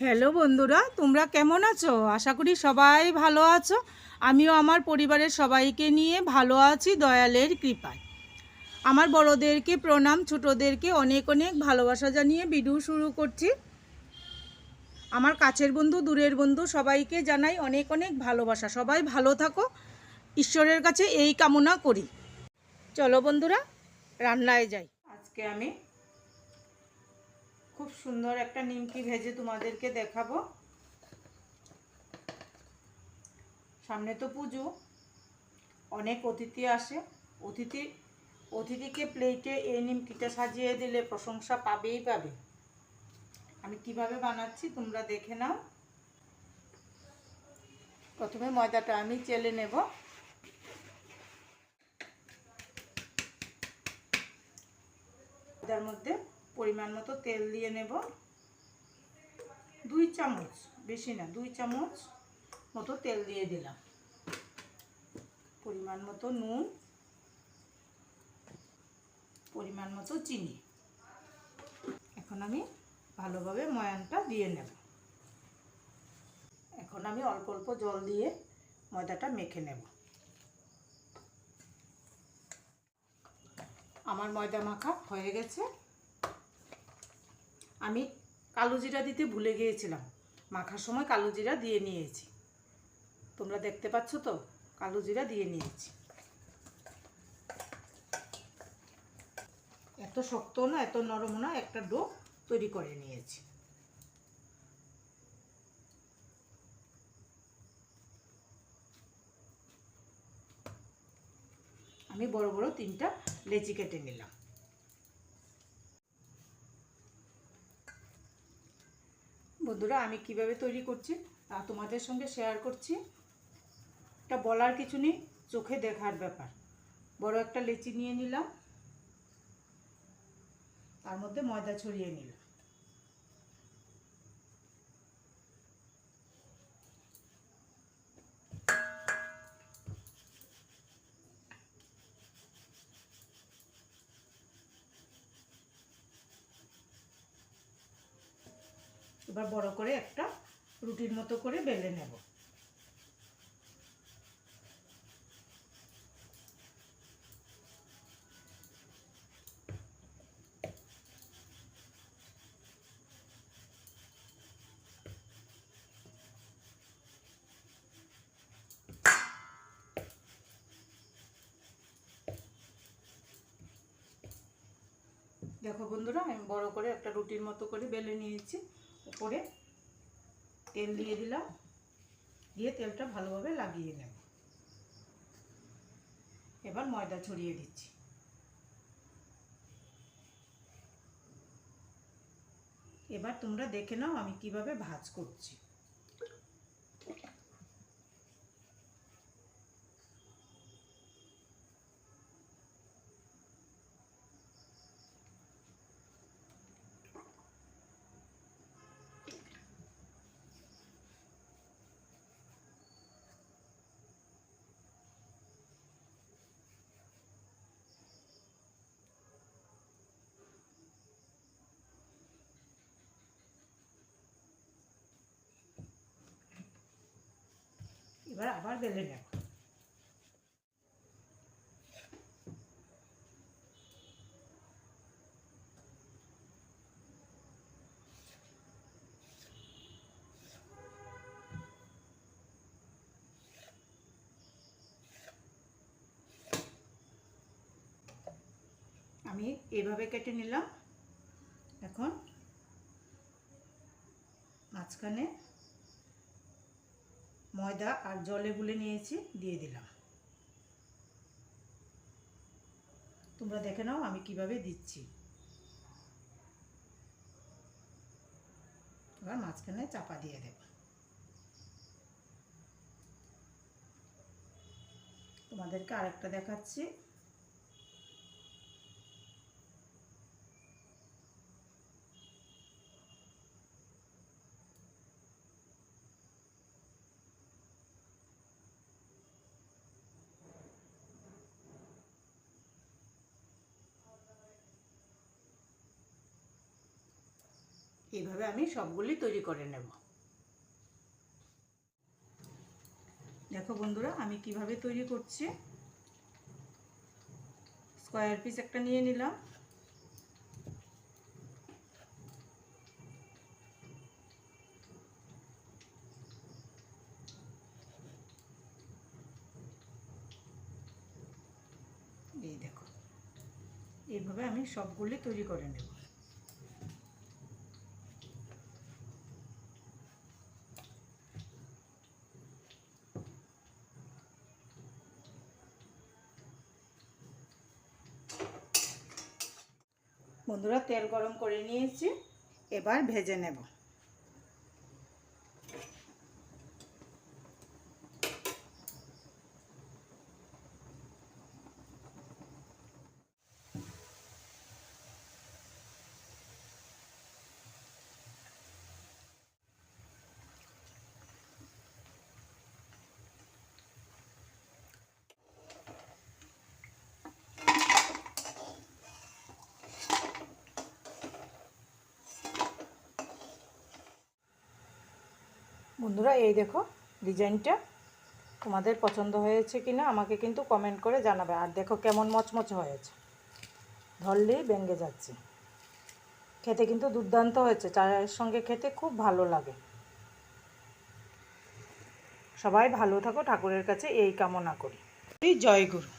Hello বন্ধুরা, তোমরা কেমন আছো? আশা করি সবাই ভালো আছো। আমিও আমার পরিবারের সবাইকে নিয়ে ভালো আছি দয়ালের কৃপায়। আমার বড়োদেরকে প্রণাম, ছোটোদেরকে অনেক অনেক ভালোবাসা জানিয়ে ভিডিও শুরু করছি। আমার কাছের বন্ধু, দূরের বন্ধু সবাইকে জানাই অনেক অনেক ভালোবাসা। সবাই ভালো থাকো, ঈশ্বরের কাছে এই কামনা করি। চলো বন্ধুরা, রান্নায় যাই। আজকে আমি খুব সুন্দর একটা নিমকি ভেজে তোমাদেরকে দেখাবো। সামনে তো পুজো, অনেক অতিথি আসে। অতিথিকে প্লেটে এই নিমকিটা সাজিয়ে দিলে প্রশংসা পাবেই পাবে। আমি কিভাবে বানাচ্ছি তোমরা দেখে নাও। প্রথমে ময়দাটা আমি চেলে নেব। ময়দার মধ্যে পরিমাণ মতো তেল দিয়ে নেব। 2 চামচ, বেশি না, 2 চামচ মতো তেল দিয়ে দিলাম। পরিমাণ মতো নুন, পরিমাণ মতো চিনি। এখন আমি ভালোভাবে ময়ানটা দিয়ে নেব। এখন আমি অল্প অল্প জল দিয়ে ময়দাটা মেখে নেব। আমার ময়দা মাখা হয়ে গেছে। আমি কালো জিরা দিতে ভুলে গিয়েছিলাম, মাখার সময় কালো জিরা দিয়ে নিয়েছি। তোমরা দেখতে পাচ্ছ তো, কালো জিরা দিয়ে নিয়েছি। এত শক্ত না, এত নরম না, একটা ডো তৈরি করে নিয়েছি। আমি বড় বড় 3টা লেচি কেটে নিলাম। বন্ধুরা, আমি কিভাবে তৈরি করছি তা তোমাদের সঙ্গে শেয়ার করছি। এটা বলার কিছু নেই, চোখে দেখার ব্যাপার। বড় একটা লেচি নিয়ে নিলাম, তার মধ্যে ময়দা ছড়িয়ে নিলাম। এবার বড় করে একটা রুটির মতো করে বেলে নেব। দেখো বন্ধুরা, আমি বড় করে একটা রুটির মতো করে বেলে নিয়েছি। উপরে তেল দিয়ে দিলাম, দিয়ে তেলটা ভালোভাবে লাগিয়ে নেব। এবার ময়দা ছড়িয়ে দিচ্ছি। এবার তোমরা দেখে নাও আমি কিভাবে ভাঁজ করছি। এবার আবার বেলে নেব। আমি এভাবে কেটে নিলাম। এখন মাঝখানে ময়দা আর জলে গুলে নিয়েছি, দিয়ে দিলাম। তোমরা দেখে নাও আমি কিভাবে দিচ্ছি। এবার মাঝখানে চাপা দিয়ে দেব। তোমাদেরকে আরেকটা দেখাচ্ছি। এইভাবে আমি সবগুলি তৈরি করে নেব। দেখো বন্ধুরা আমি কিভাবে তৈরি করছি। স্কোয়ার পিস একটা নিয়ে নিলাম, এই দেখো এইভাবে আমি সবগুলি তৈরি করে নেব। বন্ধুরা তেল গরম করে নিয়েছি, এবার ভেজে নেব। বন্ধুরা এই দেখো ডিজাইনটা তোমাদের পছন্দ হয়েছে কিনা আমাকে কিন্তু কমেন্ট করে জানাবে। আর দেখো কেমন মচমচে হয়েছে, ধরলেই ভেঙে যাচ্ছে। খেতে কিন্তু দুর্দান্ত হয়েছে, চায়ের সঙ্গে খেতে খুব ভালো লাগে। সবাই ভালো থাকো, ঠাকুরের কাছে এই কামনা করি। জয় গুরু।